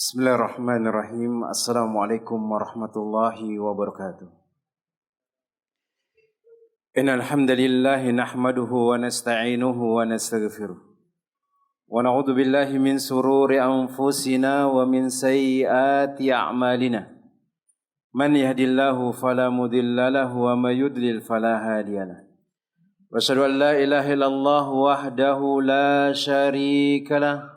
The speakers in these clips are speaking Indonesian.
Bismillahirrahmanirrahim. Assalamualaikum warahmatullahi wabarakatuh. Innal hamdalillah nahmaduhu wa nasta'inuhu wa nastaghfiruh. Wa na'udzu billahi min sururi anfusina wa min sayyiati a'malina. Man yahdihillahu fala mudilla lahu wa may yudlil fala hadiyalah. Wa asyhadu an la ilaha illallah wahdahu la syarika lah.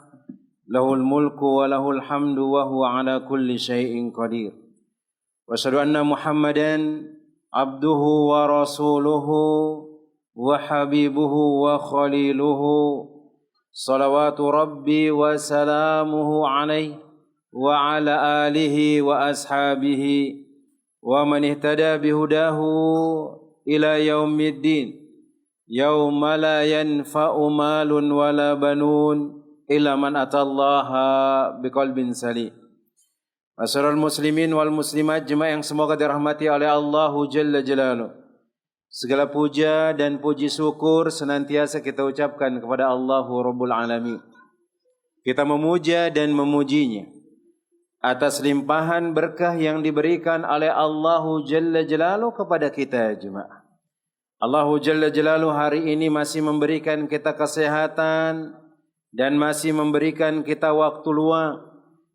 Lahul mulku wa lahul hamdu wa huwa ala kulli syai'in qadir. Wa asyhadu anna Muhammadan abduhu wa rasuluhu wa habibuhu wa khaliluhu. Salawatu rabbi wa salamuhu alaihi wa ala alihi wa ashabihi wa man ihtada bihudahu ila yaumiddin. Yauma la yanfa'u malun wala banun illa man atallaha biqalbin salim. Masyarul muslimin wal muslimat jemaah yang semoga dirahmati oleh Allahu Jalla Jalaluh. Segala puja dan puji syukur senantiasa kita ucapkan kepada Allahu Rabbul Alamin. Kita memuja dan memujinya atas limpahan berkah yang diberikan oleh Allahu Jalla Jalaluh kepada kita jemaah. Allahu Jalla Jalaluh hari ini masih memberikan kita kesehatan dan masih memberikan kita waktu luang,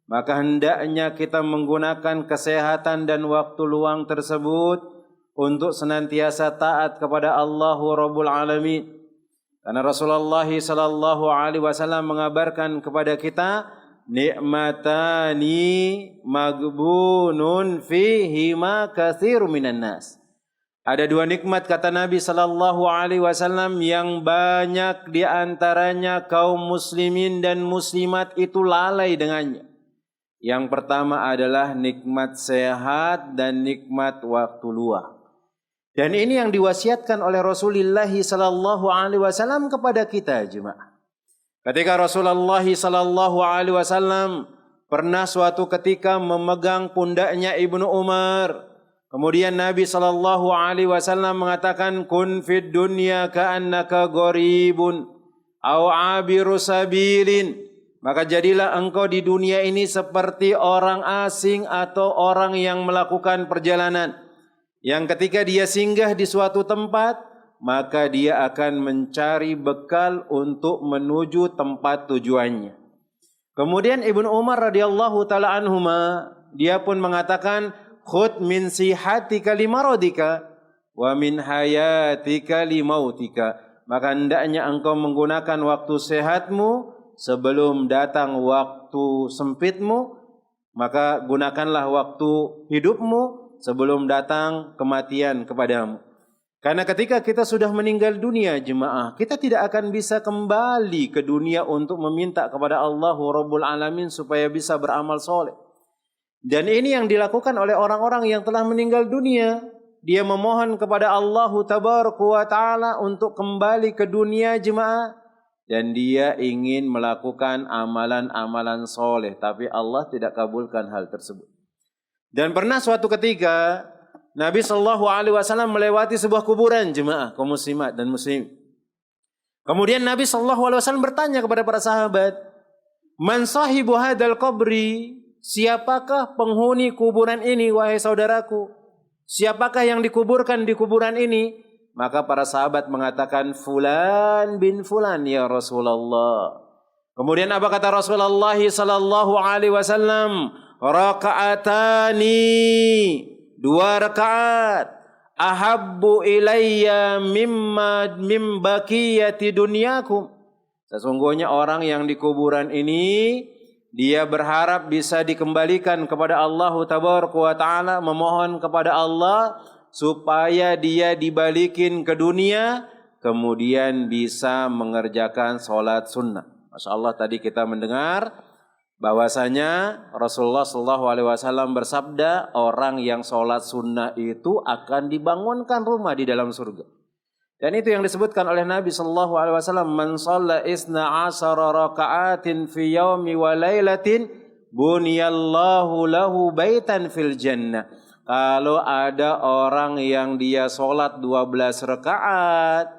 maka hendaknya kita menggunakan kesehatan dan waktu luang tersebut untuk senantiasa taat kepada Allahu Rabbul Alamin. Karena Rasulullah sallallahu alaihi wasallam mengabarkan kepada kita, nikmatani maghbunun fihima katsirun minan nas. Ada dua nikmat kata Nabi sallallahu alaihi wasallam yang banyak di antaranya kaum muslimin dan muslimat itu lalai dengannya. Yang pertama adalah nikmat sehat dan nikmat waktu luang. Dan ini yang diwasiatkan oleh Rasulullah sallallahu alaihi wasallam kepada kita jemaah. Ketika Rasulullah sallallahu alaihi wasallam pernah suatu ketika memegang pundaknya Ibnu Umar. Kemudian Nabi sallallahu alaihi wasallam mengatakan, kun fid dunya ka'annaka gharibun aw 'abiru sabilin. Maka jadilah engkau di dunia ini seperti orang asing atau orang yang melakukan perjalanan. Yang ketika dia singgah di suatu tempat, maka dia akan mencari bekal untuk menuju tempat tujuannya. Kemudian Ibnu Umar radhiyallahu taala anhuma, dia pun mengatakan, khud min sihatika limaradika wa min hayatika limautika. Maka hendaknya engkau menggunakan waktu sehatmu sebelum datang waktu sempitmu, maka gunakanlah waktu hidupmu sebelum datang kematian kepadamu. Karena ketika kita sudah meninggal dunia jemaah, kita tidak akan bisa kembali ke dunia untuk meminta kepada Allahu Rabbul Alamin supaya bisa beramal soleh. Dan ini yang dilakukan oleh orang-orang yang telah meninggal dunia. Dia memohon kepada Allah Tabaraka wa Ta'ala untuk kembali ke dunia jemaah. Dan dia ingin melakukan amalan-amalan soleh. Tapi Allah tidak kabulkan hal tersebut. Dan pernah suatu ketika Nabi SAW melewati sebuah kuburan jemaah kaum muslimat dan muslim. Kemudian Nabi SAW bertanya kepada para sahabat, man sahibu hadal qabri? Siapakah penghuni kuburan ini wahai saudaraku? Siapakah yang dikuburkan di kuburan ini? Maka para sahabat mengatakan fulan bin fulan ya Rasulullah. Kemudian apa kata Rasulullah sallallahu alaihi wasallam? Raka'atani, 2 rakaat. Ahabbu ilayya mim baqiyati dunyakum. Sesungguhnya orang yang di kuburan ini dia berharap bisa dikembalikan kepada Allah Tabaraka wa Ta'ala, memohon kepada Allah supaya dia dibalikin ke dunia, kemudian bisa mengerjakan sholat sunnah. Masya Allah, tadi kita mendengar bahwasanya Rasulullah SAW bersabda, orang yang sholat sunnah itu akan dibangunkan rumah di dalam surga. Dan itu yang disebutkan oleh Nabi sallallahu alaihi wasallam, man shalla isna asyara raka'atin fi yaumi wa lailatin buniyallahu lahu baitan fil jannah. Kalau ada orang yang dia sholat 12 rakaat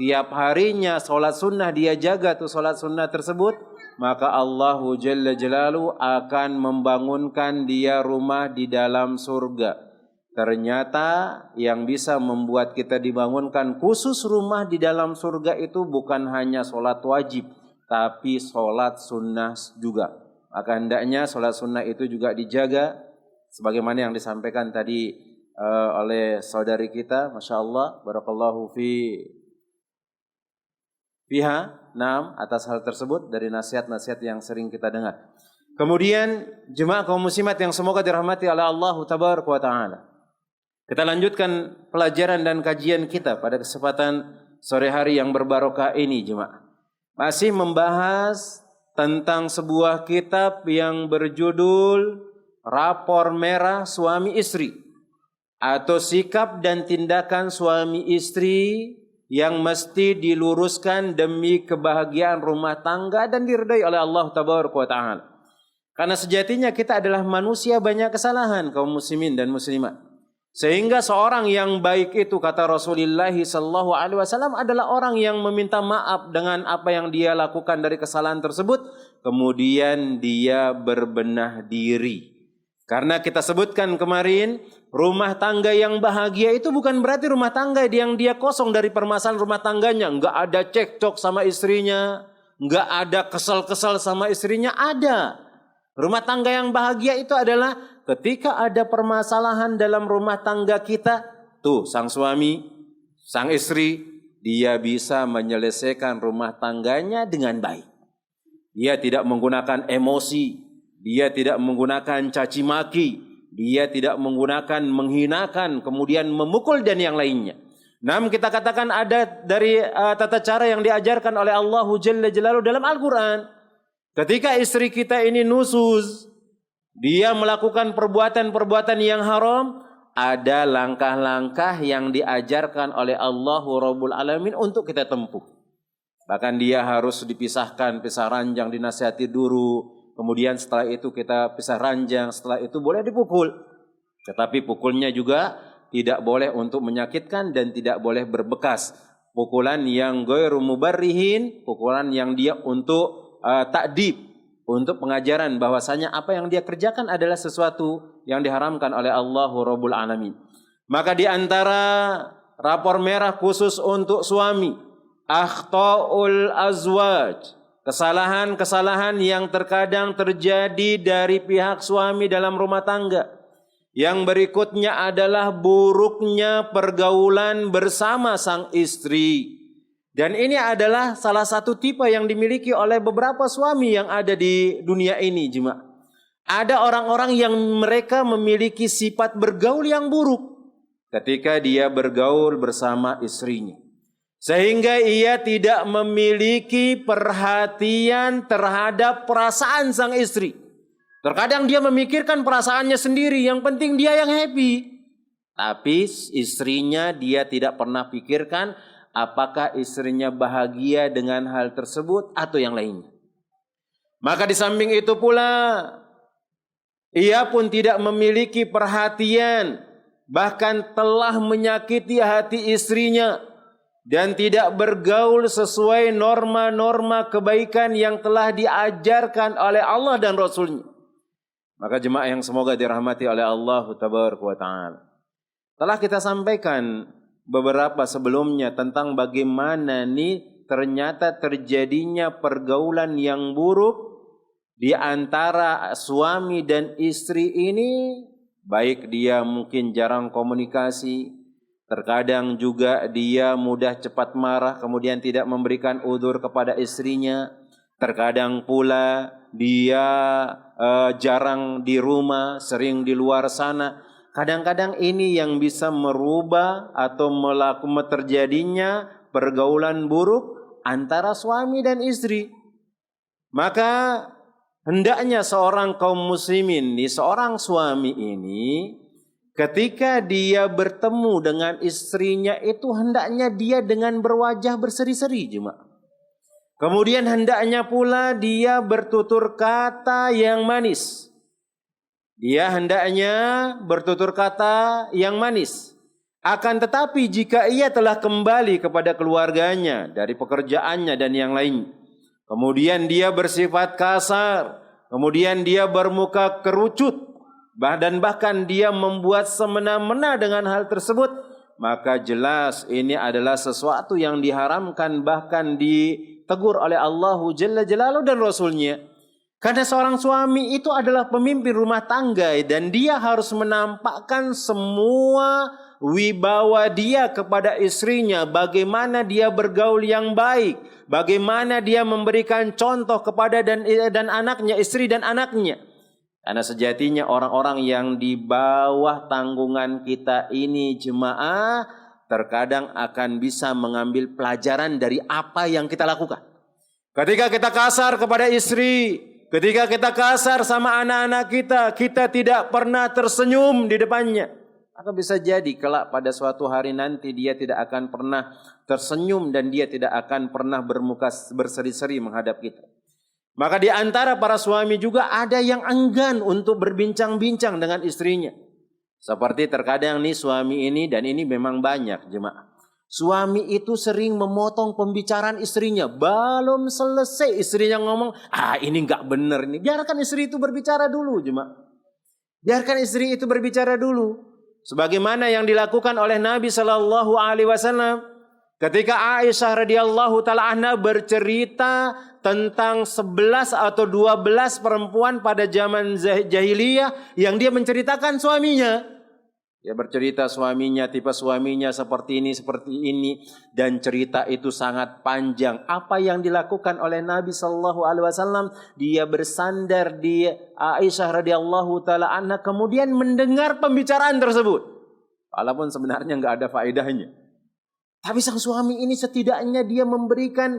tiap harinya sholat sunnah dia jaga tuh sholat sunnah tersebut, maka Allahu Jalla Jalaluhu akan membangunkan dia rumah di dalam surga. Ternyata yang bisa membuat kita dibangunkan khusus rumah di dalam surga itu bukan hanya sholat wajib, tapi sholat sunnah juga. Maka hendaknya sholat sunnah itu juga dijaga, sebagaimana yang disampaikan tadi oleh saudari kita, Masya Allah, Barakallahu fiha, naam, atas hal tersebut dari nasihat-nasihat yang sering kita dengar. Kemudian jemaah kaum muslimat yang semoga dirahmati oleh Allah Tabaraka wa Ta'ala. Kita lanjutkan pelajaran dan kajian kita pada kesempatan sore hari yang berbarokah ini, jemaah. Masih membahas tentang sebuah kitab yang berjudul Rapor Merah Suami Istri, atau sikap dan tindakan suami istri yang mesti diluruskan demi kebahagiaan rumah tangga dan diridhai oleh Allah Tabaraka wa Ta'ala. Karena sejatinya kita adalah manusia banyak kesalahan, kaum muslimin dan muslimat. Sehingga seorang yang baik itu, kata Rasulullah sallallahu alaihi wasallam, adalah orang yang meminta maaf dengan apa yang dia lakukan dari kesalahan tersebut, kemudian dia berbenah diri. Karena kita sebutkan kemarin, rumah tangga yang bahagia itu bukan berarti rumah tangga yang dia kosong dari permasalahan rumah tangganya. Enggak ada cekcok sama istrinya, enggak ada kesal-kesal sama istrinya, ada. Rumah tangga yang bahagia itu adalah ketika ada permasalahan dalam rumah tangga kita, tuh sang suami, sang istri, dia bisa menyelesaikan rumah tangganya dengan baik. Dia tidak menggunakan emosi, dia tidak menggunakan caci maki, dia tidak menggunakan menghinakan, kemudian memukul dan yang lainnya. Namun kita katakan ada dari tata cara yang diajarkan oleh Allah Jalla Jalaluhu dalam Al-Quran. Ketika istri kita ini nusus, dia melakukan perbuatan-perbuatan yang haram, ada langkah-langkah yang diajarkan oleh Allah Rabbul Alamin untuk kita tempuh. Bahkan dia harus dipisahkan, pisah ranjang, dinasihati dulu. Kemudian setelah itu kita pisah ranjang, setelah itu boleh dipukul. Tetapi pukulnya juga tidak boleh untuk menyakitkan dan tidak boleh berbekas. Pukulan yang ghairu mubarrihin, pukulan yang dia untuk ta'dib, untuk pengajaran bahwasanya apa yang dia kerjakan adalah sesuatu yang diharamkan oleh Allah Rabbul Alamin. Maka di antara rapor merah khusus untuk suami, akhta'ul azwaj, kesalahan-kesalahan yang terkadang terjadi dari pihak suami dalam rumah tangga. Yang berikutnya adalah buruknya pergaulan bersama sang istri. Dan ini adalah salah satu tipe yang dimiliki oleh beberapa suami yang ada di dunia ini, jemaah. Ada orang-orang yang mereka memiliki sifat bergaul yang buruk ketika dia bergaul bersama istrinya. Sehingga ia tidak memiliki perhatian terhadap perasaan sang istri. Terkadang dia memikirkan perasaannya sendiri, yang penting dia yang happy. Tapi istrinya dia tidak pernah pikirkan apakah istrinya bahagia dengan hal tersebut atau yang lainnya. Maka di samping itu pula, ia pun tidak memiliki perhatian, bahkan telah menyakiti hati istrinya, dan tidak bergaul sesuai norma-norma kebaikan yang telah diajarkan oleh Allah dan Rasulnya. Maka jemaah yang semoga dirahmati oleh Allah Tabaraka wa Ta'ala, telah kita sampaikan beberapa sebelumnya tentang bagaimana nih ternyata terjadinya pergaulan yang buruk di antara suami dan istri ini. Baik dia mungkin jarang komunikasi, terkadang juga dia mudah cepat marah, kemudian tidak memberikan udzur kepada istrinya. Terkadang pula dia jarang di rumah, sering di luar sana. Kadang-kadang ini yang bisa merubah atau melakukan terjadinya pergaulan buruk antara suami dan istri. Maka hendaknya seorang kaum muslimin, seorang suami ini, ketika dia bertemu dengan istrinya itu hendaknya dia dengan berwajah berseri-seri, jemaah. Kemudian hendaknya pula dia bertutur kata yang manis. Dia hendaknya bertutur kata yang manis. Akan tetapi jika ia telah kembali kepada keluarganya dari pekerjaannya dan yang lain, kemudian dia bersifat kasar, kemudian dia bermuka kerucut, dan bahkan dia membuat semena-mena dengan hal tersebut, maka jelas ini adalah sesuatu yang diharamkan, bahkan ditegur oleh Allahu Jalla Jalaluhu dan Rasulnya. Karena seorang suami itu adalah pemimpin rumah tangga dan dia harus menampakkan semua wibawa dia kepada istrinya, bagaimana dia bergaul yang baik, bagaimana dia memberikan contoh kepada dan anaknya, istri dan anaknya. Karena sejatinya orang-orang yang di bawah tanggungan kita ini jemaah terkadang akan bisa mengambil pelajaran dari apa yang kita lakukan. Ketika kita kasar kepada istri, ketika kita kasar sama anak-anak kita, kita tidak pernah tersenyum di depannya. Maka bisa jadi kelak pada suatu hari nanti dia tidak akan pernah tersenyum dan dia tidak akan pernah bermuka berseri-seri menghadap kita. Maka di antara para suami juga ada yang enggan untuk berbincang-bincang dengan istrinya. Seperti terkadang nih suami ini, dan ini memang banyak jemaah. Suami itu sering memotong pembicaraan istrinya. Belum selesai istrinya ngomong, ini enggak benar ini. Biarkan istri itu berbicara dulu jemaah. Biarkan istri itu berbicara dulu. Sebagaimana yang dilakukan oleh Nabi Shallallahu Alaihi Wasallam ketika Aisyah radhiyallahu taala anha bercerita tentang 11 atau 12 perempuan pada zaman jahiliyah yang dia menceritakan suaminya. Dia bercerita suaminya, tipe suaminya seperti ini, dan cerita itu sangat panjang. Apa yang dilakukan oleh Nabi Shallallahu Alaihi Wasallam? Dia bersandar di Aisyah radhiyallahu taala anha, kemudian mendengar pembicaraan tersebut, walaupun sebenarnya nggak ada faedahnya. Tapi sang suami ini setidaknya dia memberikan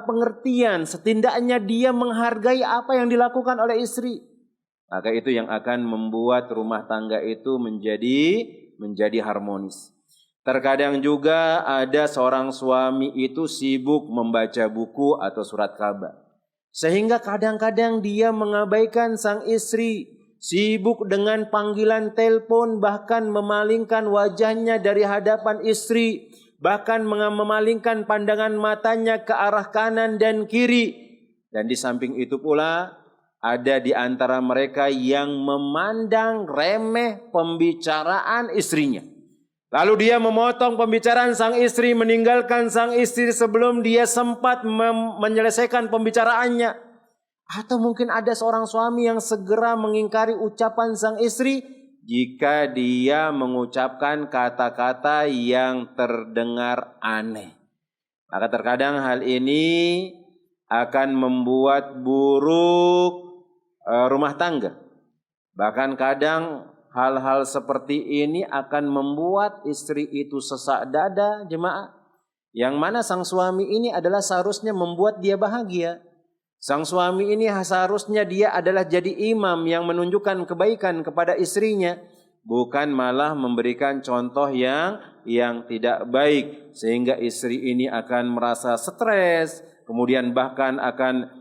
pengertian, setidaknya dia menghargai apa yang dilakukan oleh istri. Maka itu yang akan membuat rumah tangga itu menjadi harmonis. Terkadang juga ada seorang suami itu sibuk membaca buku atau surat kabar, sehingga kadang-kadang dia mengabaikan sang istri, sibuk dengan panggilan telepon, bahkan memalingkan wajahnya dari hadapan istri, bahkan memalingkan pandangan matanya ke arah kanan dan kiri. Dan di samping itu pula ada di antara mereka yang memandang remeh pembicaraan istrinya. Lalu dia memotong pembicaraan sang istri, meninggalkan sang istri sebelum dia sempat menyelesaikan pembicaraannya. Atau mungkin ada seorang suami yang segera mengingkari ucapan sang istri jika dia mengucapkan kata-kata yang terdengar aneh. Maka terkadang hal ini akan membuat buruk rumah tangga. Bahkan kadang hal-hal seperti ini akan membuat istri itu sesak dada jemaah. Yang mana sang suami ini adalah seharusnya membuat dia bahagia. Sang suami ini seharusnya dia adalah jadi imam yang menunjukkan kebaikan kepada istrinya, bukan malah memberikan contoh yang tidak baik, sehingga istri ini akan merasa stres, kemudian bahkan akan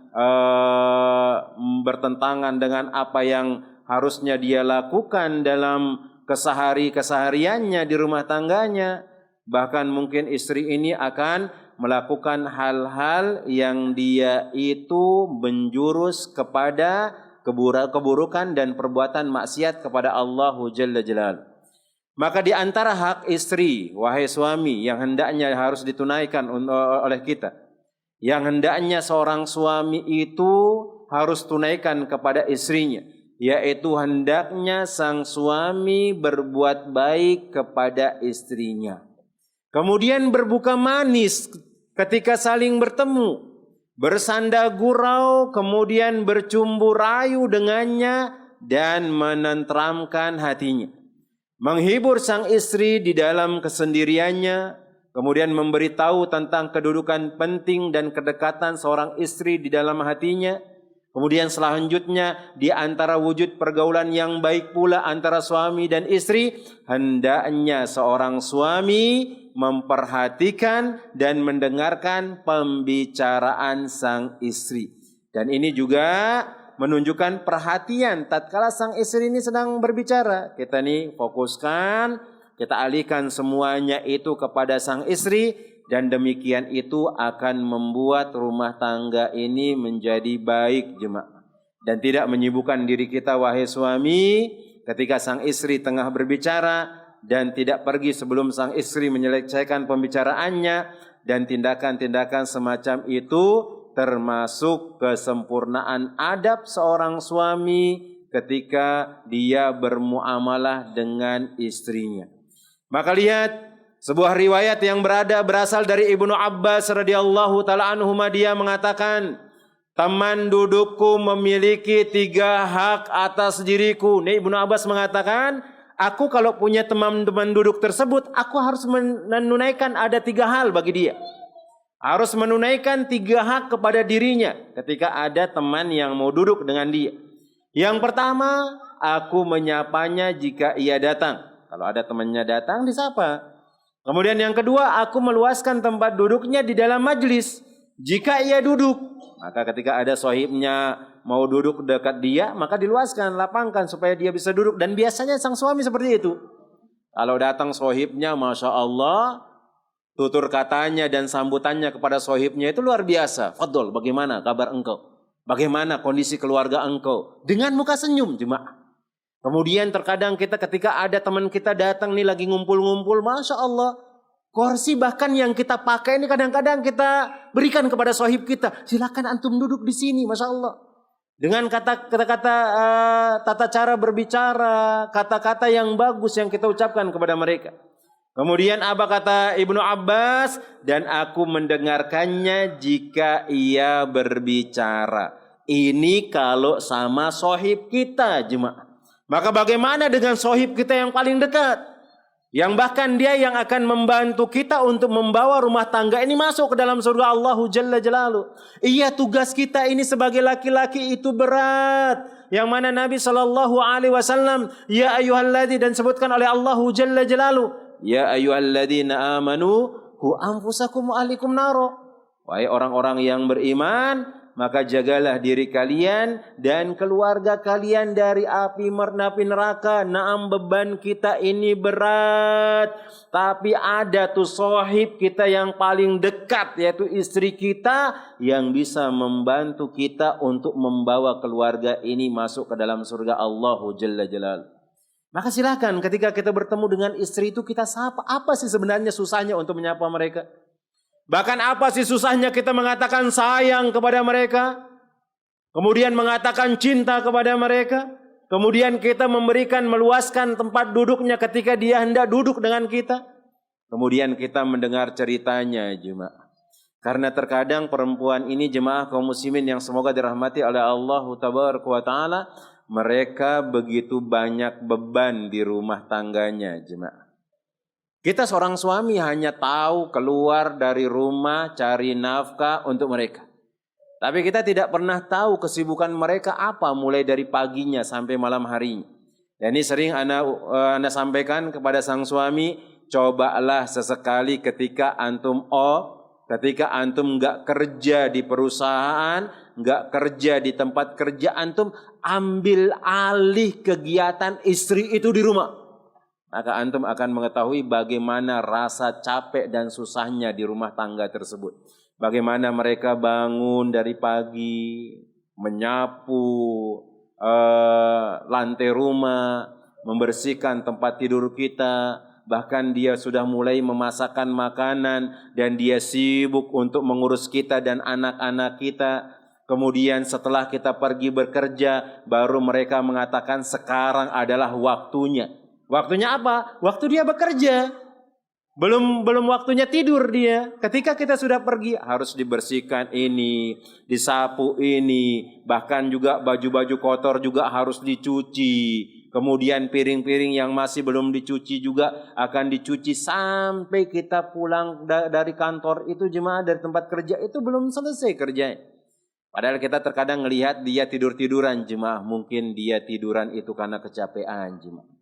bertentangan dengan apa yang harusnya dia lakukan dalam kesehariannya di rumah tangganya. Bahkan mungkin istri ini akan melakukan hal-hal yang dia itu menjurus kepada keburukan dan perbuatan maksiat kepada Allahu Jalla Jalaluhu. Maka di antara hak istri, wahai suami, yang hendaknya harus ditunaikan oleh kita, yang hendaknya seorang suami itu harus tunaikan kepada istrinya, yaitu hendaknya sang suami berbuat baik kepada istrinya. Kemudian berbuka manis ketika saling bertemu, bersanda gurau, kemudian bercumbu rayu dengannya dan menenteramkan hatinya. Menghibur sang istri di dalam kesendiriannya, kemudian memberitahu tentang kedudukan penting dan kedekatan seorang istri di dalam hatinya. Kemudian selanjutnya di antara wujud pergaulan yang baik pula antara suami dan istri, hendaknya seorang suami memperhatikan dan mendengarkan pembicaraan sang istri. Dan ini juga menunjukkan perhatian tatkala sang istri ini sedang berbicara. Kita nih fokuskan kita alihkan semuanya itu kepada sang istri, dan demikian itu akan membuat rumah tangga ini menjadi baik jemaah. Dan tidak menyibukkan diri kita wahai suami ketika sang istri tengah berbicara, dan tidak pergi sebelum sang istri menyelesaikan pembicaraannya, dan tindakan-tindakan semacam itu termasuk kesempurnaan adab seorang suami ketika dia bermuamalah dengan istrinya. Maka lihat sebuah riwayat yang berasal dari Ibnu Abbas radhiyallahu taala anhuma, dia mengatakan, teman dudukku memiliki 3 hak atas diriku. Nih Ibnu Abbas mengatakan, aku kalau punya teman-teman duduk tersebut, aku harus menunaikan ada 3 hal bagi dia. Harus menunaikan 3 hak kepada dirinya ketika ada teman yang mau duduk dengan dia. Yang pertama, aku menyapanya jika ia datang. Kalau ada temannya datang, disapa. Kemudian yang kedua, aku meluaskan tempat duduknya di dalam majlis jika ia duduk. Maka ketika ada sohibnya mau duduk dekat dia, maka diluaskan, lapangkan supaya dia bisa duduk. Dan biasanya sang suami seperti itu. Kalau datang sohibnya, Masya Allah, tutur katanya dan sambutannya kepada sohibnya itu luar biasa. Fadol, bagaimana kabar engkau? Bagaimana kondisi keluarga engkau? Dengan muka senyum jemaah. Kemudian terkadang kita ketika ada teman kita datang nih lagi ngumpul-ngumpul, Masya Allah, kursi bahkan yang kita pakai ini kadang-kadang kita berikan kepada sohib kita. Silakan antum duduk di sini, Masya Allah. Dengan kata-kata tata cara berbicara, kata-kata yang bagus yang kita ucapkan kepada mereka. Kemudian apa kata Ibnu Abbas? Dan aku mendengarkannya jika ia berbicara. Ini kalau sama sohib kita jemaah. Maka bagaimana dengan sohib kita yang paling dekat? Yang bahkan dia yang akan membantu kita untuk membawa rumah tangga ini masuk ke dalam surga Allahu Jalla Jalaluh. Iya, tugas kita ini sebagai laki-laki itu berat. Yang mana Nabi SAW, ya ayyuhalladzi, dan sebutkan oleh Allahu Jalla Jalaluh, ya ayyuhalladzina amanu qu anfusakum wa ahlikum naro. Wahai orang-orang yang beriman, maka jagalah diri kalian dan keluarga kalian dari api neraka. Naam, beban kita ini berat. Tapi ada tuh sohib kita yang paling dekat, yaitu istri kita, yang bisa membantu kita untuk membawa keluarga ini masuk ke dalam surga Allahu Jalla Jalaluh. Maka silakan ketika kita bertemu dengan istri itu kita sapa. Apa sih sebenarnya susahnya untuk menyapa mereka? Bahkan apa sih susahnya kita mengatakan sayang kepada mereka? Kemudian mengatakan cinta kepada mereka? Kemudian kita meluaskan tempat duduknya ketika dia hendak duduk dengan kita? Kemudian kita mendengar ceritanya jemaah. Karena terkadang perempuan ini jemaah kaum muslimin yang semoga dirahmati oleh Allah Tabaraka wa Ta'ala, mereka begitu banyak beban di rumah tangganya jemaah. Kita seorang suami hanya tahu keluar dari rumah cari nafkah untuk mereka. Tapi kita tidak pernah tahu kesibukan mereka apa mulai dari paginya sampai malam harinya. Dan ini sering ana sampaikan kepada sang suami, cobalah sesekali ketika antum nggak kerja di perusahaan, nggak kerja di tempat kerja antum, ambil alih kegiatan istri itu di rumah. Maka antum akan mengetahui bagaimana rasa capek dan susahnya di rumah tangga tersebut. Bagaimana mereka bangun dari pagi, menyapu lantai rumah, membersihkan tempat tidur kita. Bahkan dia sudah mulai memasakkan makanan dan dia sibuk untuk mengurus kita dan anak-anak kita. Kemudian setelah kita pergi bekerja, baru mereka mengatakan sekarang adalah waktunya. Waktunya apa? Waktu dia bekerja. Belum waktunya tidur dia. Ketika kita sudah pergi, harus dibersihkan ini, disapu ini, bahkan juga baju-baju kotor juga harus dicuci. Kemudian piring-piring yang masih belum dicuci juga akan dicuci sampai kita pulang dari kantor itu jemaah, dari tempat kerja itu belum selesai kerjanya. Padahal kita terkadang melihat dia tidur-tiduran jemaah. Mungkin dia tiduran itu karena kecapean jemaah.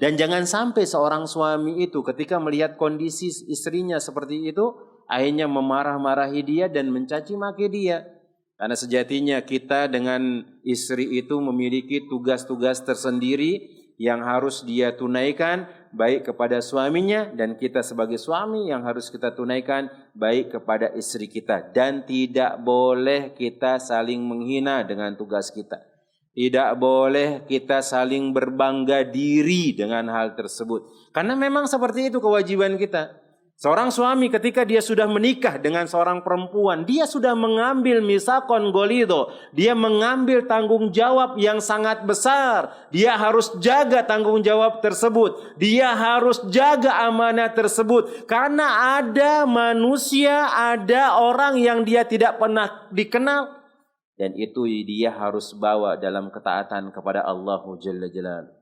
Dan jangan sampai seorang suami itu ketika melihat kondisi istrinya seperti itu, akhirnya memarah-marahi dia dan mencaci maki dia. Karena sejatinya kita dengan istri itu memiliki tugas-tugas tersendiri yang harus dia tunaikan, baik kepada suaminya, dan kita sebagai suami yang harus kita tunaikan baik kepada istri kita. Dan tidak boleh kita saling menghina dengan tugas kita. Tidak boleh kita saling berbangga diri dengan hal tersebut. Karena memang seperti itu kewajiban kita. Seorang suami ketika dia sudah menikah dengan seorang perempuan, dia sudah mengambil misakon golido. Dia mengambil tanggung jawab yang sangat besar. Dia harus jaga tanggung jawab tersebut. Dia harus jaga amanah tersebut. Karena ada manusia, ada orang yang dia tidak pernah dikenal. Dan itu dia harus bawa dalam ketaatan kepada Allah Jalla Jalaluhu.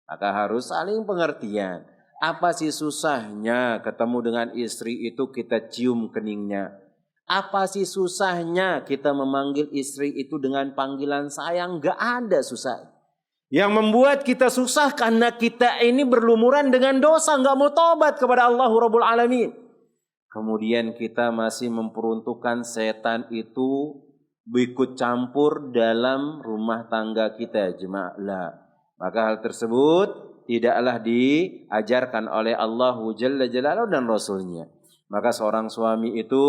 Maka harus saling pengertian. Apa sih susahnya ketemu dengan istri itu kita cium keningnya? Apa sih susahnya kita memanggil istri itu dengan panggilan sayang? Gak ada susah. Yang membuat kita susah karena kita ini berlumuran dengan dosa, gak mau tobat kepada Allah Rabbul Alamin. Kemudian kita masih memperuntukkan setan itu ikut campur dalam rumah tangga kita, jemaah. Maka hal tersebut tidaklah diajarkan oleh Allah Jalla Jalaluhu dan Rasulnya. Maka seorang suami itu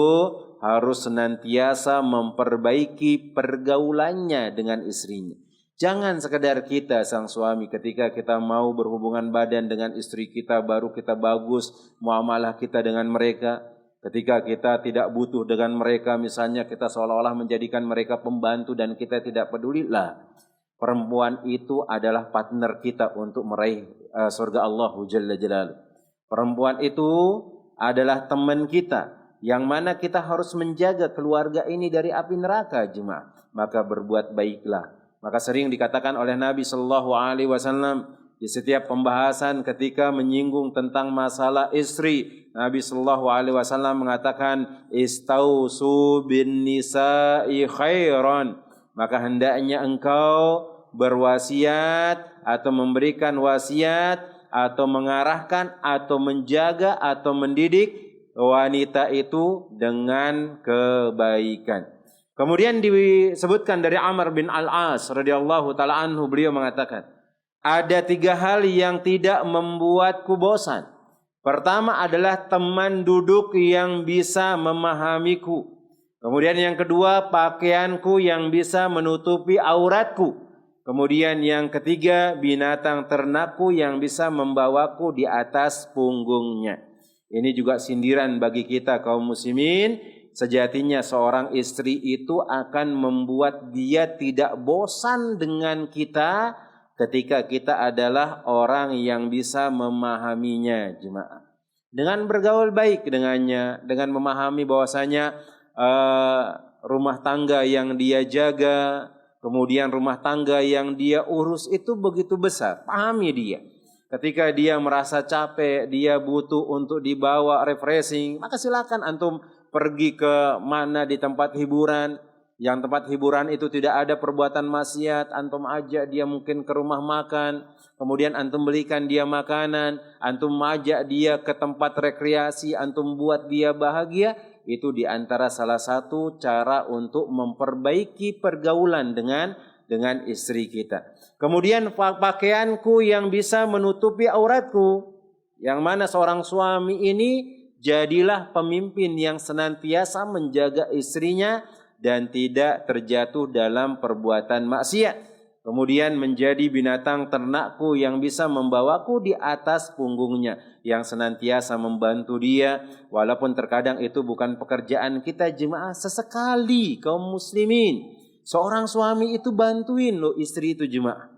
harus senantiasa memperbaiki pergaulannya dengan istrinya. Jangan sekedar kita sang suami ketika kita mau berhubungan badan dengan istri kita baru kita bagus muamalah kita dengan mereka. Ketika kita tidak butuh dengan mereka, misalnya kita seolah-olah menjadikan mereka pembantu dan kita tidak peduli lah. Perempuan itu adalah partner kita untuk meraih surga Allah Jalla Jalaluhu. Perempuan itu adalah teman kita yang mana kita harus menjaga keluarga ini dari api neraka, jemaah. Maka berbuat baiklah. Maka sering dikatakan oleh Nabi Sallallahu Alaihi Wasallam di setiap pembahasan ketika menyinggung tentang masalah istri, Nabi Sallallahu Alaihi Wasallam mengatakan istausu bin nisa'i khairan. Maka hendaknya engkau berwasiat atau memberikan wasiat atau mengarahkan atau menjaga atau mendidik wanita itu dengan kebaikan. Kemudian disebutkan dari Amr bin Al-As radhiyallahu taala anhu, beliau mengatakan, ada 3 hal yang tidak membuatku bosan. Pertama adalah teman duduk yang bisa memahamiku. Kemudian yang kedua, pakaianku yang bisa menutupi auratku. Kemudian yang ketiga, binatang ternakku yang bisa membawaku di atas punggungnya. Ini juga sindiran bagi kita kaum muslimin. Sejatinya seorang istri itu akan membuat dia tidak bosan dengan kita ketika kita adalah orang yang bisa memahaminya, jemaah. Dengan bergaul baik dengannya, dengan memahami bahwasanya rumah tangga yang dia jaga, kemudian rumah tangga yang dia urus itu begitu besar. Pahami dia. Ketika dia merasa capek, dia butuh untuk dibawa refreshing, maka silakan antum pergi ke mana di tempat hiburan. Yang tempat hiburan itu tidak ada perbuatan maksiat, antum ajak dia mungkin ke rumah makan, kemudian antum belikan dia makanan, antum ajak dia ke tempat rekreasi, antum buat dia bahagia. Itu diantara salah satu cara untuk memperbaiki pergaulan dengan istri kita. Kemudian pakaianku yang bisa menutupi auratku. Yang mana seorang suami ini jadilah pemimpin yang senantiasa menjaga istrinya dan tidak terjatuh dalam perbuatan maksiat. Kemudian menjadi binatang ternakku yang bisa membawaku di atas punggungnya, yang senantiasa membantu dia, walaupun terkadang itu bukan pekerjaan kita, jemaah. Sesekali kaum muslimin, seorang suami itu bantuin loh istri itu, jemaah.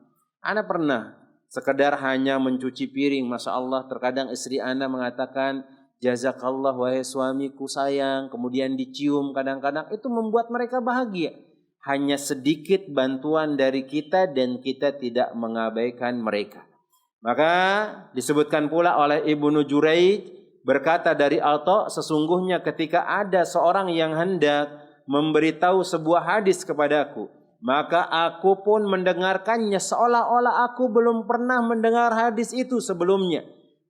Ana pernah sekedar hanya mencuci piring, masya Allah, terkadang istri ana mengatakan jazakallah wahai suamiku sayang, kemudian dicium, kadang-kadang itu membuat mereka bahagia. Hanya sedikit bantuan dari kita dan kita tidak mengabaikan mereka. Maka disebutkan pula oleh Ibnu Juraij, berkata dari Atha, sesungguhnya ketika ada seorang yang hendak memberitahu sebuah hadis kepadaku, maka aku pun mendengarkannya seolah-olah aku belum pernah mendengar hadis itu sebelumnya.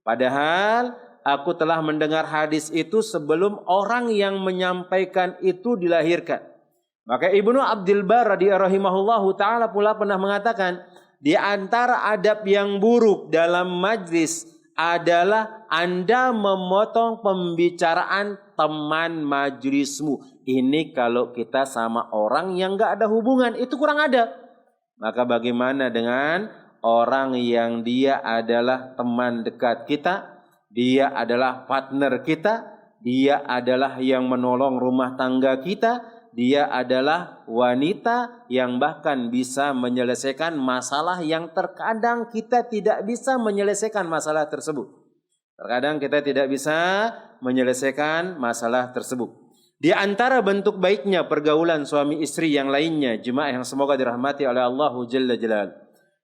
Padahal aku telah mendengar hadis itu sebelum orang yang menyampaikan itu dilahirkan. Maka Ibnu Abdul Barr rahimahullahu ta'ala pula pernah mengatakan, di antara adab yang buruk dalam majlis adalah Anda memotong pembicaraan teman majelismu. Ini kalau kita sama orang yang gak ada hubungan, itu kurang adab. Maka bagaimana dengan orang yang dia adalah teman dekat kita, dia adalah partner kita, dia adalah yang menolong rumah tangga kita, dia adalah wanita yang bahkan bisa menyelesaikan masalah yang terkadang kita tidak bisa menyelesaikan masalah tersebut. Terkadang kita tidak bisa menyelesaikan masalah tersebut. Di antara bentuk baiknya pergaulan suami istri yang lainnya, jemaah yang semoga dirahmati oleh Allah Jalla Jalaluhu,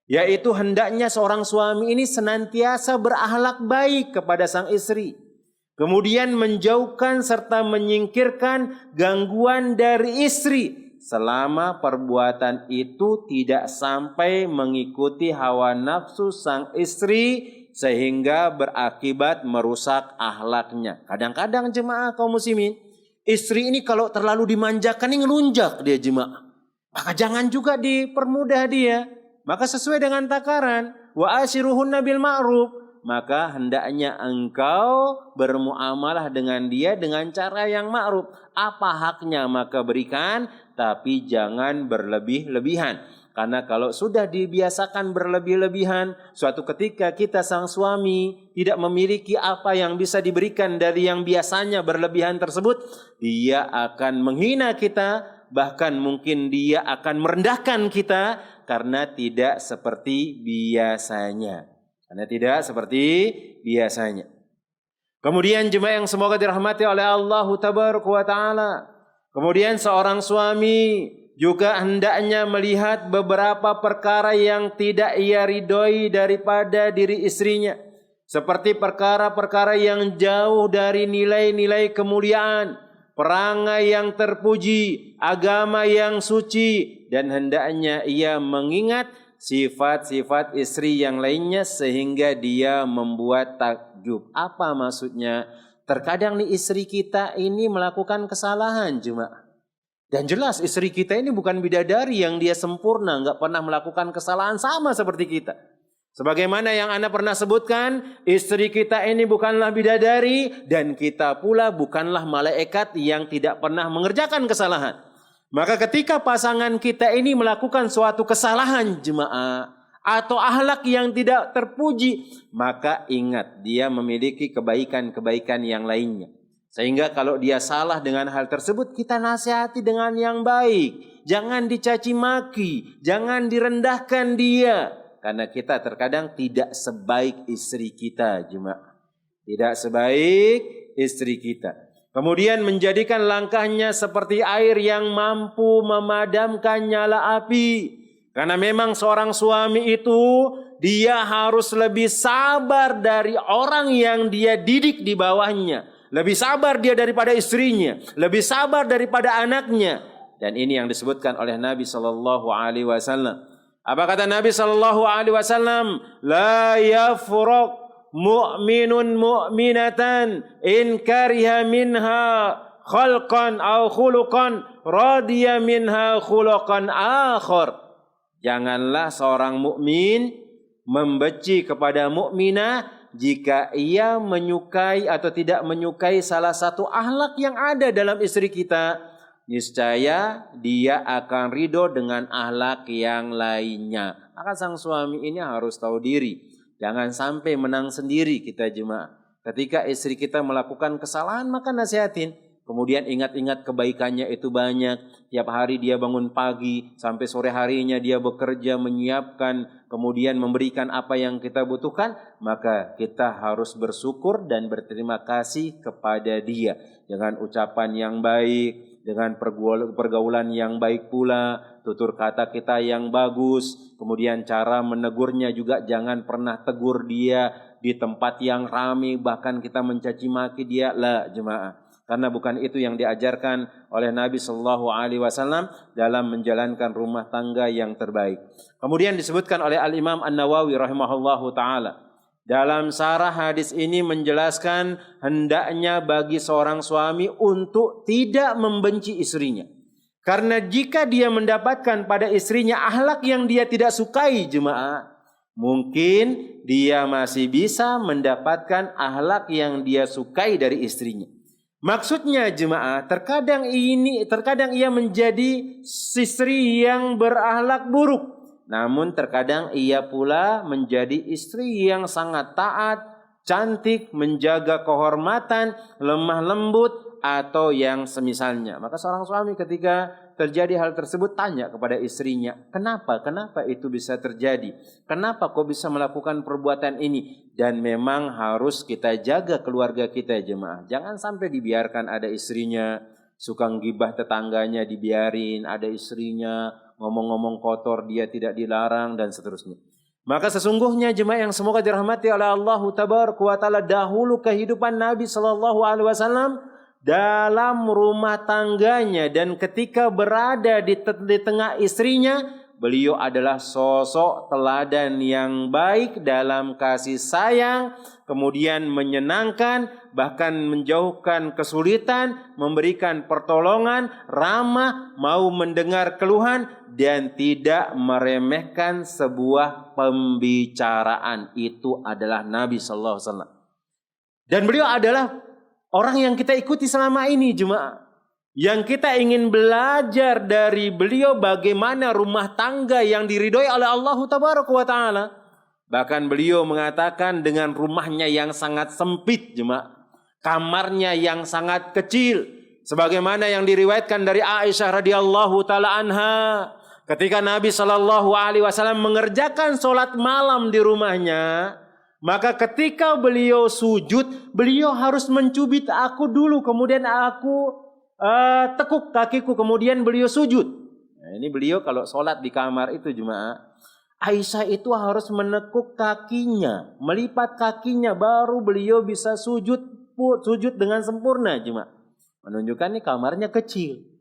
yaitu hendaknya seorang suami ini senantiasa berakhlak baik kepada sang istri. Kemudian menjauhkan serta menyingkirkan gangguan dari istri selama perbuatan itu tidak sampai mengikuti hawa nafsu sang istri sehingga berakibat merusak akhlaknya. Kadang-kadang jemaah kaum muslimin, istri ini kalau terlalu dimanjakan ini ngelunjak dia jemaah. Maka jangan juga dipermudah dia. Maka sesuai dengan takaran, wa ashiruhunna bil ma'ruf, maka hendaknya engkau bermuamalah dengan dia dengan cara yang ma'ruf. Apa haknya maka berikan, tapi jangan berlebih-lebihan. Karena kalau sudah dibiasakan berlebih-lebihan, suatu ketika kita sang suami tidak memiliki apa yang bisa diberikan dari yang biasanya berlebihan tersebut, dia akan menghina kita, bahkan mungkin dia akan merendahkan kita karena tidak seperti biasanya. Kemudian jemaah yang semoga dirahmati oleh Allah Tabaraka wa Ta'ala, kemudian seorang suami juga hendaknya melihat beberapa perkara yang tidak ia ridhoi daripada diri istrinya, seperti perkara-perkara yang jauh dari nilai-nilai kemuliaan, perangai yang terpuji, agama yang suci, dan hendaknya ia mengingat sifat-sifat istri yang lainnya sehingga dia membuat takjub. Apa maksudnya? Terkadang nih istri kita ini melakukan kesalahan jemaah. Dan jelas istri kita ini bukan bidadari yang dia sempurna, nggak pernah melakukan kesalahan sama seperti kita. Sebagaimana yang Anda pernah sebutkan, istri kita ini bukanlah bidadari dan kita pula bukanlah malaikat yang tidak pernah mengerjakan kesalahan. Maka ketika pasangan kita ini melakukan suatu kesalahan jemaah atau akhlak yang tidak terpuji, maka ingat dia memiliki kebaikan-kebaikan yang lainnya. Sehingga kalau dia salah dengan hal tersebut, kita nasihati dengan yang baik. Jangan dicaci maki, jangan direndahkan dia. Karena kita terkadang tidak sebaik istri kita jemaah. Tidak sebaik istri kita. Kemudian menjadikan langkahnya seperti air yang mampu memadamkan nyala api. Karena memang seorang suami itu dia harus lebih sabar dari orang yang dia didik di bawahnya. Lebih sabar dia daripada istrinya, lebih sabar daripada anaknya. Dan ini yang disebutkan oleh Nabi sallallahu alaihi wasallam. Apa kata Nabi sallallahu alaihi wasallam? La yafraq mu'minun mu'minatan in kariha minha khalqan aw khuluqan radiya minha khuluqan akhar. Janganlah seorang mukmin membenci kepada mukminah jika ia menyukai atau tidak menyukai salah satu akhlak yang ada dalam istri kita. Niscaya dia akan ridho dengan akhlak yang lainnya. Maka sang suami ini harus tahu diri. Jangan sampai menang sendiri kita jemaah. Ketika istri kita melakukan kesalahan maka nasihatin. Kemudian ingat-ingat kebaikannya itu banyak. Tiap hari dia bangun pagi sampai sore harinya dia bekerja menyiapkan. Kemudian memberikan apa yang kita butuhkan. Maka kita harus bersyukur dan berterima kasih kepada dia. Dengan ucapan yang baik. Dengan pergaulan yang baik pula, tutur kata kita yang bagus, kemudian cara menegurnya juga jangan pernah tegur dia di tempat yang ramai, bahkan kita mencaci maki dia, la jemaah. Karena bukan itu yang diajarkan oleh Nabi Sallallahu Alaihi Wasallam dalam menjalankan rumah tangga yang terbaik. Kemudian disebutkan oleh Al-Imam An-Nawawi rahimahullahu ta'ala. Dalam sarah hadis ini menjelaskan hendaknya bagi seorang suami untuk tidak membenci istrinya. Karena jika dia mendapatkan pada istrinya akhlak yang dia tidak sukai jemaah, Mungkin dia masih bisa mendapatkan akhlak yang dia sukai dari istrinya. Maksudnya jemaah, terkadang ia menjadi istri yang berakhlak buruk. Namun terkadang ia pula menjadi istri yang sangat taat, cantik, menjaga kehormatan, lemah lembut, atau yang semisalnya. Maka seorang suami ketika terjadi hal tersebut tanya kepada istrinya, kenapa itu bisa terjadi? Kenapa kau bisa melakukan perbuatan ini? Dan memang harus kita jaga keluarga kita jemaah. Jangan sampai dibiarkan ada istrinya suka ngibah tetangganya dibiarin, ada istrinya ngomong-ngomong kotor dia tidak dilarang dan seterusnya. Maka sesungguhnya jemaah yang semoga dirahmati oleh Allah Tabaraka wa Ta'ala, dahulu kehidupan Nabi sallallahu alaihi wasallam dalam rumah tangganya dan ketika berada di tengah istrinya, beliau adalah sosok teladan yang baik dalam kasih sayang, kemudian menyenangkan, bahkan menjauhkan kesulitan, memberikan pertolongan, ramah, mau mendengar keluhan, dan tidak meremehkan sebuah pembicaraan. Itu adalah Nabi sallallahu alaihi wasallam. Dan beliau adalah orang yang kita ikuti selama ini jemaah. Yang kita ingin belajar dari beliau bagaimana rumah tangga yang diridhoi oleh Allah Tabaraka wa Ta'ala. Bahkan beliau mengatakan dengan rumahnya yang sangat sempit jemaah. Kamarnya yang sangat kecil. Sebagaimana yang diriwayatkan dari Aisyah radhiyallahu ta'ala anha. Ketika Nabi sallallahu alaihi wasallam mengerjakan sholat malam di rumahnya, maka ketika beliau sujud, beliau harus mencubit aku dulu, kemudian aku tekuk kakiku, kemudian beliau sujud. Nah, ini beliau kalau sholat di kamar itu jemaah, Aisyah itu harus menekuk kakinya, melipat kakinya, baru beliau bisa sujud dengan sempurna jemaah. Menunjukkan ini kamarnya kecil.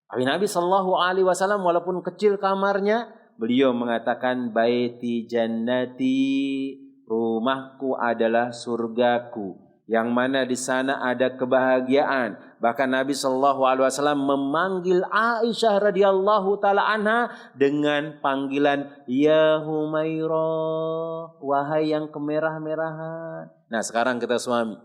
Tapi Nabi sallallahu alaihi wasallam walaupun kecil kamarnya, beliau mengatakan baiti jannati, rumahku adalah surgaku, yang mana di sana ada kebahagiaan. Bahkan Nabi sallallahu alaihi wasallam memanggil Aisyah radhiyallahu taala anha dengan panggilan ya Humairah, wahai yang kemerah-merahan. Nah, sekarang kita suami,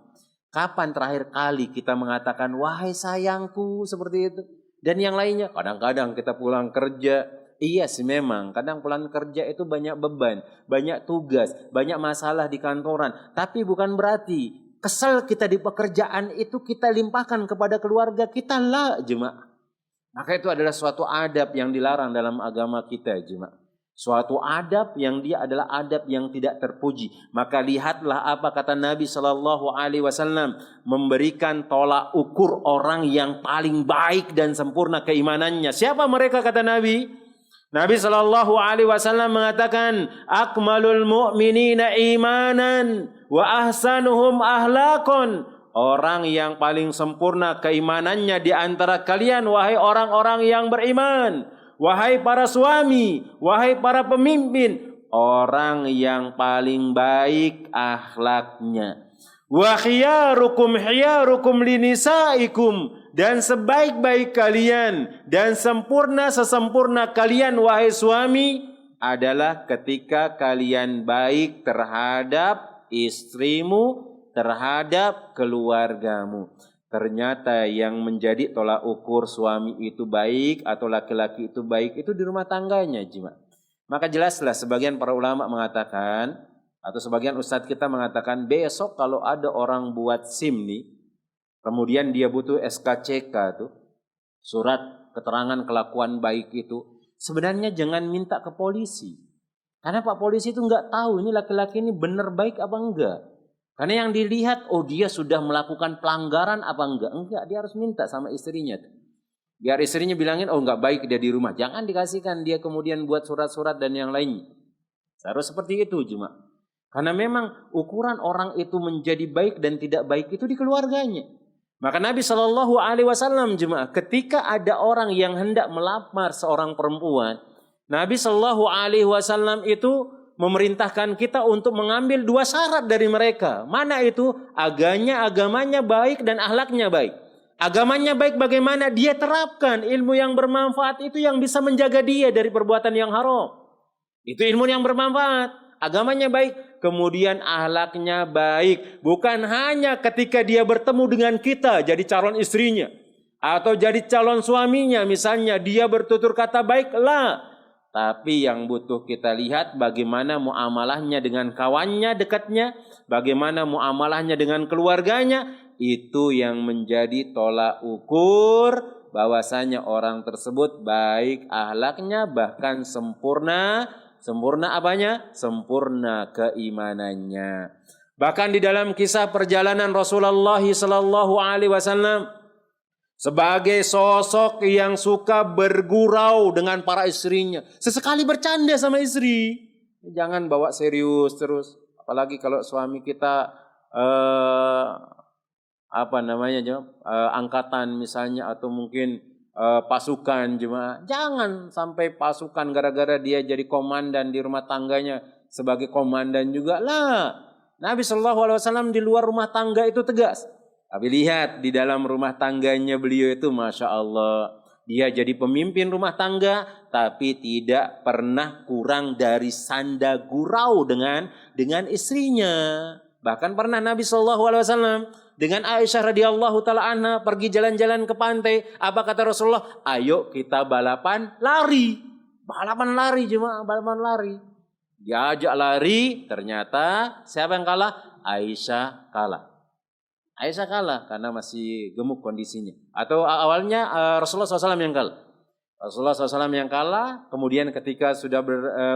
kapan terakhir kali kita mengatakan wahai sayangku seperti itu? Dan yang lainnya, kadang-kadang kita pulang kerja, iya sih memang, kadang pulang kerja itu banyak beban, banyak tugas, banyak masalah di kantoran. Tapi bukan berarti kesal kita di pekerjaan itu kita limpahkan kepada keluarga kita lah jemaah. Maka itu adalah suatu adab yang dilarang dalam agama kita jemaah. Suatu adab yang dia adalah adab yang tidak terpuji. Maka lihatlah apa kata Nabi sallallahu alaihi wasallam, memberikan tolak ukur orang yang paling baik dan sempurna keimanannya. Siapa mereka kata Nabi? Nabi sallallahu alaihi wasallam mengatakan, akmalul mu'minina imanan wa ahsanuhum ahlakon. Orang yang paling sempurna keimanannya di antara kalian, wahai orang-orang yang beriman. Wahai para suami, wahai para pemimpin, orang yang paling baik akhlaknya. Wa khiyarukum linisaikum, dan sebaik-baik kalian dan sesempurna kalian wahai suami adalah ketika kalian baik terhadap istrimu, terhadap keluargamu. Ternyata yang menjadi tolak ukur suami itu baik atau laki-laki itu baik itu di rumah tangganya jemaah. Maka jelaslah sebagian para ulama mengatakan, atau sebagian ustadz kita mengatakan, besok kalau ada orang buat SIM nih, kemudian dia butuh SKCK tuh, surat keterangan kelakuan baik itu, sebenarnya jangan minta ke polisi. Karena Pak Polisi itu nggak tahu ini laki-laki ini benar baik apa enggak. Karena yang dilihat, oh dia sudah melakukan pelanggaran apa enggak. Enggak, dia harus minta sama istrinya. Biar istrinya bilangin, oh enggak baik dia di rumah. Jangan dikasihkan dia kemudian buat surat-surat dan yang lainnya. Harus seperti itu jemaah. Karena memang ukuran orang itu menjadi baik dan tidak baik itu di keluarganya. Maka Nabi sallallahu alaihi wasallam jemaah, ketika ada orang yang hendak melamar seorang perempuan, Nabi sallallahu alaihi wasallam itu memerintahkan kita untuk mengambil 2 syarat dari mereka. Mana itu? Agamanya baik dan akhlaknya baik. Agamanya baik bagaimana? Dia terapkan ilmu yang bermanfaat itu yang bisa menjaga dia dari perbuatan yang haram. Itu ilmu yang bermanfaat. agamanya baik, kemudian akhlaknya baik. Bukan hanya ketika dia bertemu dengan kita jadi calon istrinya atau jadi calon suaminya, misalnya dia bertutur kata baik, lah. Tapi yang butuh kita lihat bagaimana muamalahnya dengan kawannya dekatnya, bagaimana muamalahnya dengan keluarganya, itu yang menjadi tolak ukur bahwasanya orang tersebut baik akhlaknya, bahkan sempurna apanya? Sempurna keimanannya. Bahkan di dalam kisah perjalanan Rasulullah sallallahu alaihi wasallam sebagai sosok yang suka bergurau dengan para istrinya, sesekali bercanda sama istri, jangan bawa serius terus. Apalagi kalau suami kita angkatan misalnya, atau mungkin pasukan jemaah. Jangan sampai pasukan gara-gara dia jadi komandan di rumah tangganya sebagai komandan juga lah. Nabi SAW di luar rumah tangga itu tegas. Tapi lihat di dalam rumah tangganya beliau itu, Masya Allah. Dia jadi pemimpin rumah tangga, tapi tidak pernah kurang dari sanda gurau dengan istrinya. Bahkan pernah Nabi SAW dengan Aisyah radhiyallahu taala anha pergi jalan-jalan ke pantai. Apa kata Rasulullah? Ayo kita balapan lari. Balapan lari jemaah, balapan lari. Diajak lari, ternyata siapa yang kalah? Aisyah kalah. Aisyah kalah karena masih gemuk kondisinya. Atau awalnya Rasulullah SAW yang kalah. Rasulullah SAW yang kalah. Kemudian ketika sudah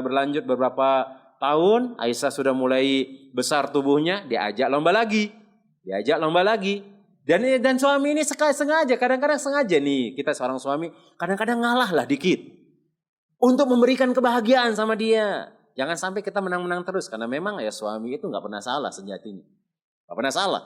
berlanjut beberapa tahun, Aisyah sudah mulai besar tubuhnya, diajak lomba lagi. Dan suami ini sengaja, kadang-kadang sengaja nih, kita seorang suami kadang-kadang ngalah lah dikit untuk memberikan kebahagiaan sama dia. Jangan sampai kita menang-menang terus, karena memang ya suami itu nggak pernah salah sejatinya, nggak pernah salah.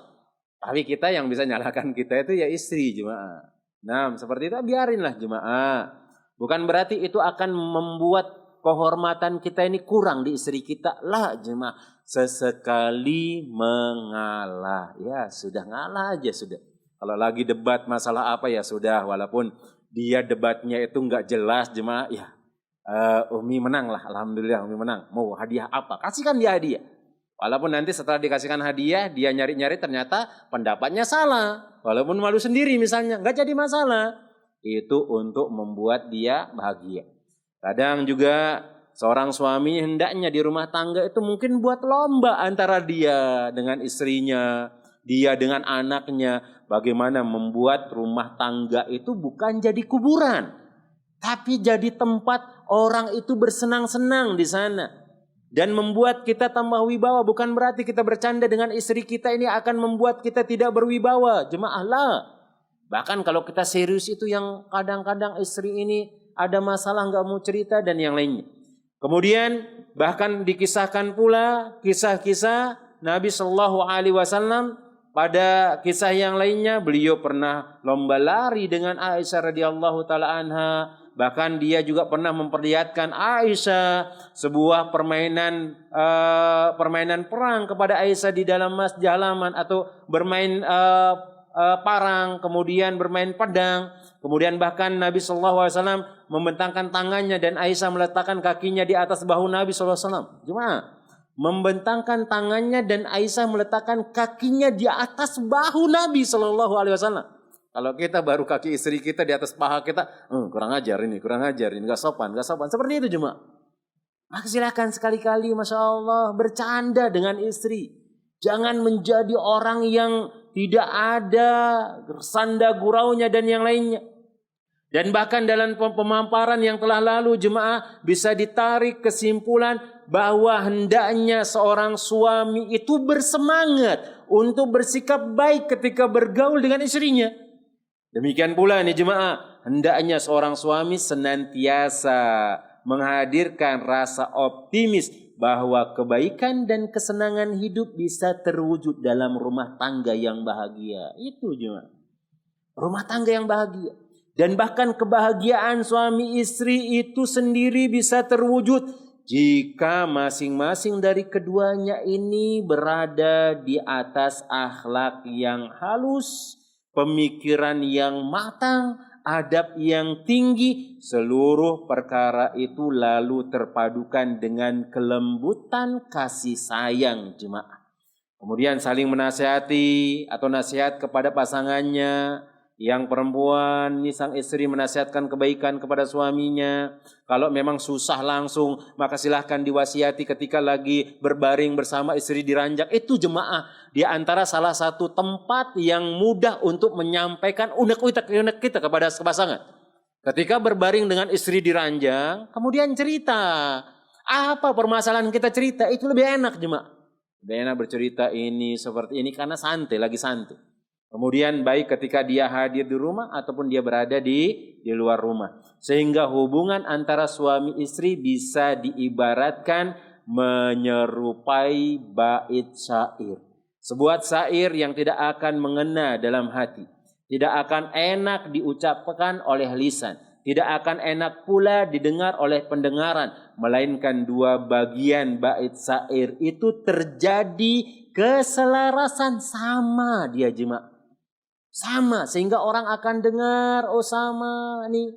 Tapi kita yang bisa nyalahkan kita itu ya istri jemaah. Nah seperti itu biarinlah jemaah. Bukan berarti itu akan membuat kehormatan kita ini kurang di istri kita lah jemaah. Sesekali mengalah, ya sudah ngalah aja sudah. Kalau lagi debat masalah apa ya sudah, walaupun dia debatnya itu nggak jelas jemaah, ya Umi menang lah, alhamdulillah Umi menang. Mau hadiah apa? Kasihkan dia hadiah. Walaupun nanti setelah dikasihkan hadiah, dia nyari-nyari ternyata pendapatnya salah. Walaupun malu sendiri misalnya, nggak jadi masalah. Itu untuk membuat dia bahagia. Kadang juga seorang suami hendaknya di rumah tangga itu mungkin buat lomba antara dia dengan istrinya, dia dengan anaknya. Bagaimana membuat rumah tangga itu bukan jadi kuburan, tapi jadi tempat orang itu bersenang-senang di sana. Dan membuat kita tambah wibawa. Bukan berarti kita bercanda dengan istri kita ini akan membuat kita tidak berwibawa. Jemaah lah. Bahkan kalau kita serius itu yang kadang-kadang istri ini ada masalah nggak mau cerita dan yang lainnya. Kemudian bahkan dikisahkan pula kisah-kisah Nabi Shallallahu Alaihi Wasallam pada kisah yang lainnya. Beliau pernah lomba lari dengan Aisyah radhiyallahu taala anha. Bahkan dia juga pernah memperlihatkan Aisyah sebuah permainan perang kepada Aisyah di dalam masjid halaman, atau bermain parang, kemudian bermain pedang. Kemudian bahkan Nabi SAW membentangkan tangannya dan Aisyah meletakkan kakinya di atas bahu Nabi SAW. Gimana? Membentangkan tangannya dan Aisyah meletakkan kakinya di atas bahu Nabi SAW. Kalau kita baru kaki istri kita di atas paha kita, kurang ajar ini, nggak sopan. Seperti itu cuma. Maka silakan sekali-kali, Masya Allah, bercanda dengan istri. Jangan menjadi orang yang tidak ada sanda guraunya dan yang lainnya. Dan bahkan dalam pemaparan yang telah lalu jemaah bisa ditarik kesimpulan bahwa hendaknya seorang suami itu bersemangat untuk bersikap baik ketika bergaul dengan istrinya. Demikian pula nih jemaah, hendaknya seorang suami senantiasa menghadirkan rasa optimis bahwa kebaikan dan kesenangan hidup bisa terwujud dalam rumah tangga yang bahagia. Itu jemaah. Rumah tangga yang bahagia. Dan bahkan kebahagiaan suami istri itu sendiri bisa terwujud jika masing-masing dari keduanya ini berada di atas akhlak yang halus, pemikiran yang matang, adab yang tinggi, seluruh perkara itu lalu terpadukan dengan kelembutan kasih sayang jemaah. Kemudian saling menasihati atau nasihat kepada pasangannya. Yang perempuan, ini sang istri menasihatkan kebaikan kepada suaminya. Kalau memang susah langsung, maka silahkan diwasiati ketika lagi berbaring bersama istri di ranjang. Itu jemaah di antara salah satu tempat yang mudah untuk menyampaikan unek-unek kita kepada pasangan. Ketika berbaring dengan istri di ranjang, kemudian cerita. Apa permasalahan kita cerita, itu lebih enak jemaah. Lebih enak bercerita ini seperti ini karena santai, lagi santai. Kemudian baik ketika dia hadir di rumah ataupun dia berada di luar rumah. Sehingga hubungan antara suami istri bisa diibaratkan menyerupai bait syair. Sebuah syair yang tidak akan mengena dalam hati. Tidak akan enak diucapkan oleh lisan. Tidak akan enak pula didengar oleh pendengaran. Melainkan dua bagian bait syair itu terjadi keselarasan sama dia jemaah. Sama, sehingga orang akan dengar, oh sama nih.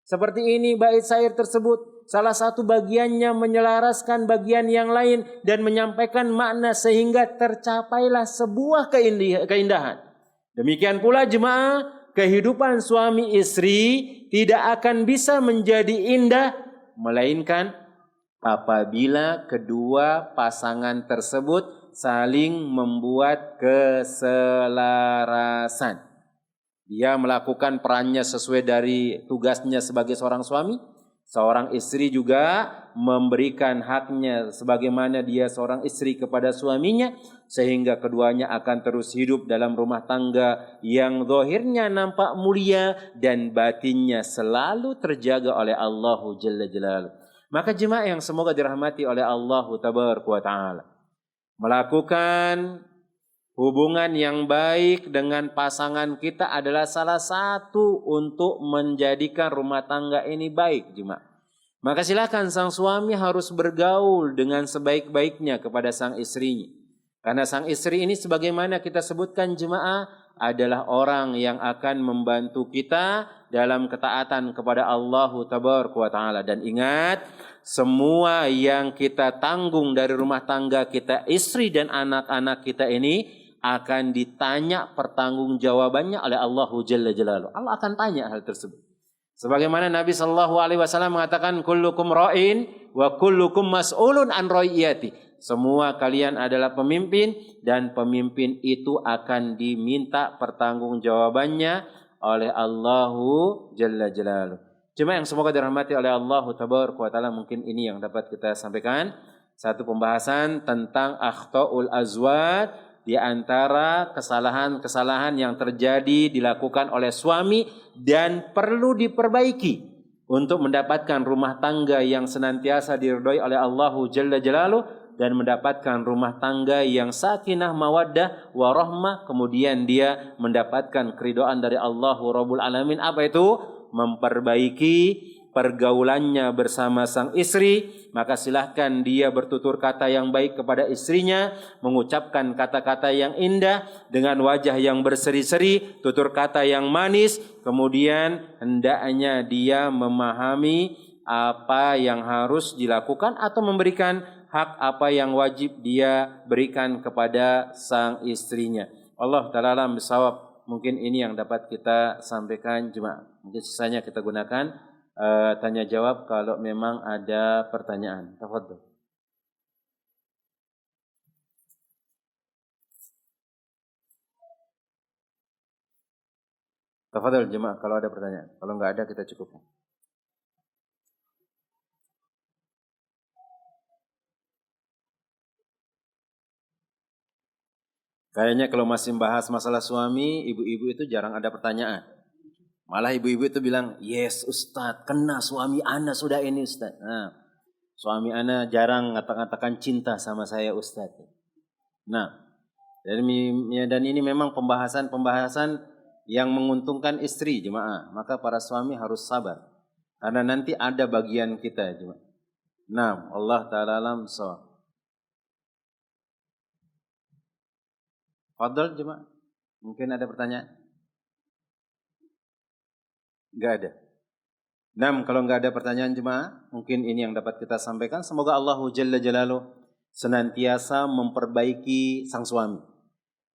Seperti ini bait syair tersebut. Salah satu bagiannya menyelaraskan bagian yang lain dan menyampaikan makna sehingga tercapailah sebuah keindahan. Demikian pula jemaah, kehidupan suami istri tidak akan bisa menjadi indah melainkan apabila kedua pasangan tersebut saling membuat keselarasan. Dia melakukan perannya sesuai dari tugasnya sebagai seorang suami. Seorang istri juga memberikan haknya sebagaimana dia seorang istri kepada suaminya. Sehingga keduanya akan terus hidup dalam rumah tangga yang zahirnya nampak mulia dan batinnya selalu terjaga oleh Allah Jalla Jalaluhu. Maka jemaah yang semoga dirahmati oleh Allah Tabaraka wa Ta'ala, melakukan hubungan yang baik dengan pasangan kita adalah salah satu untuk menjadikan rumah tangga ini baik jemaah. Maka silakan sang suami harus bergaul dengan sebaik-baiknya kepada sang istrinya. Karena sang istri ini sebagaimana kita sebutkan jemaah adalah orang yang akan membantu kita dalam ketaatan kepada Allah Tabaraka wa Ta'ala. Dan ingat, semua yang kita tanggung dari rumah tangga kita, istri dan anak-anak kita ini akan ditanya pertanggungjawabannya oleh Allah Jalla Jalaluhu. Allah akan tanya hal tersebut. Sebagaimana Nabi Shallallahu Alaihi Wasallam mengatakan, kullukum ra'in wa kullukum mas'ulun an ra'iyati. Semua kalian adalah pemimpin dan pemimpin itu akan diminta pertanggungjawabannya oleh Allah Jalla Jalaluhu. Cuma yang semoga dirahmati oleh Allah Tabaraka wa Ta'ala, mungkin ini yang dapat kita sampaikan. Satu pembahasan tentang akhtaul azwaj, di antara kesalahan-kesalahan yang terjadi dilakukan oleh suami dan perlu diperbaiki untuk mendapatkan rumah tangga yang senantiasa diridhoi oleh Allah Jalla Jalaluhu dan mendapatkan rumah tangga yang sakinah mawaddah warahmah, kemudian dia mendapatkan keridhaan dari Allah Rabbul Alamin. Apa itu? Memperbaiki pergaulannya bersama sang istri, maka silahkan dia bertutur kata yang baik kepada istrinya, mengucapkan kata-kata yang indah dengan wajah yang berseri-seri, tutur kata yang manis. Kemudian hendaknya dia memahami apa yang harus dilakukan atau memberikan hak apa yang wajib dia berikan kepada sang istrinya. Allah Ta'ala alam bisawab. Mungkin ini yang dapat kita sampaikan jemaah. Mungkin sisanya kita gunakan tanya jawab kalau memang ada pertanyaan. Tafadhol. Tafadhol jemaah kalau ada pertanyaan. Kalau enggak ada kita cukupkan. Kayaknya kalau masih bahas masalah suami, ibu-ibu itu jarang ada pertanyaan. Malah ibu-ibu itu bilang, yes Ustadz, kena suami ana sudah ini Ustadz. Nah, suami ana jarang ngata-ngatakan cinta sama saya Ustadz. Nah, dan ini memang pembahasan yang menguntungkan istri jemaah. Maka para suami harus sabar. Karena nanti ada bagian kita jemaah. Nah, Allah Ta'ala alam shawab. Fadhol jemaah. Mungkin ada pertanyaan. Enggak ada. 6, kalau enggak ada pertanyaan jemaah, mungkin ini yang dapat kita sampaikan. Semoga Allah Jalla Jalaluhu senantiasa memperbaiki sang suami.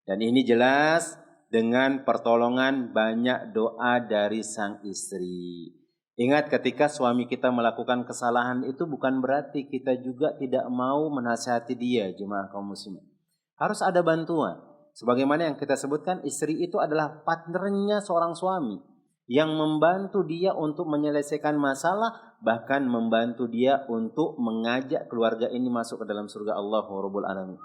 Dan ini jelas dengan pertolongan banyak doa dari sang istri. Ingat, ketika suami kita melakukan kesalahan itu bukan berarti kita juga tidak mau menasihati dia, jemaah kaum muslimin. Harus ada bantuan. Sebagaimana yang kita sebutkan, istri itu adalah partnernya seorang suami yang membantu dia untuk menyelesaikan masalah, bahkan membantu dia untuk mengajak keluarga ini masuk ke dalam surga Allah Rabbul Alamin.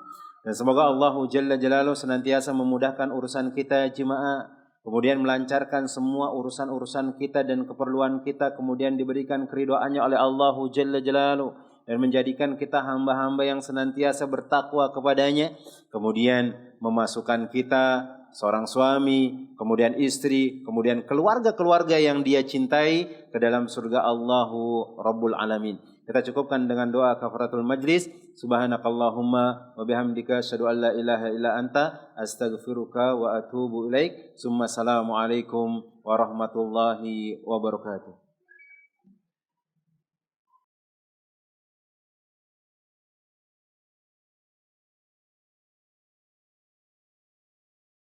Dan semoga Allah Jalla Jalaluhu senantiasa memudahkan urusan kita jemaah, kemudian melancarkan semua urusan-urusan kita dan keperluan kita, kemudian diberikan keridhaannya oleh Allah Jalla Jalaluhu dan menjadikan kita hamba-hamba yang senantiasa bertakwa kepadanya, kemudian memasukkan kita seorang suami, kemudian istri, kemudian keluarga-keluarga yang dia cintai ke dalam surga Allahu Rabbul Alamin. Kita cukupkan dengan doa kafaratul majlis. Subhanakallahumma wa bihamdika asyhadu an la ilaha illa anta astaghfiruka wa atubu ilaik. Summa assalamu alaikum warahmatullahi wabarakatuh.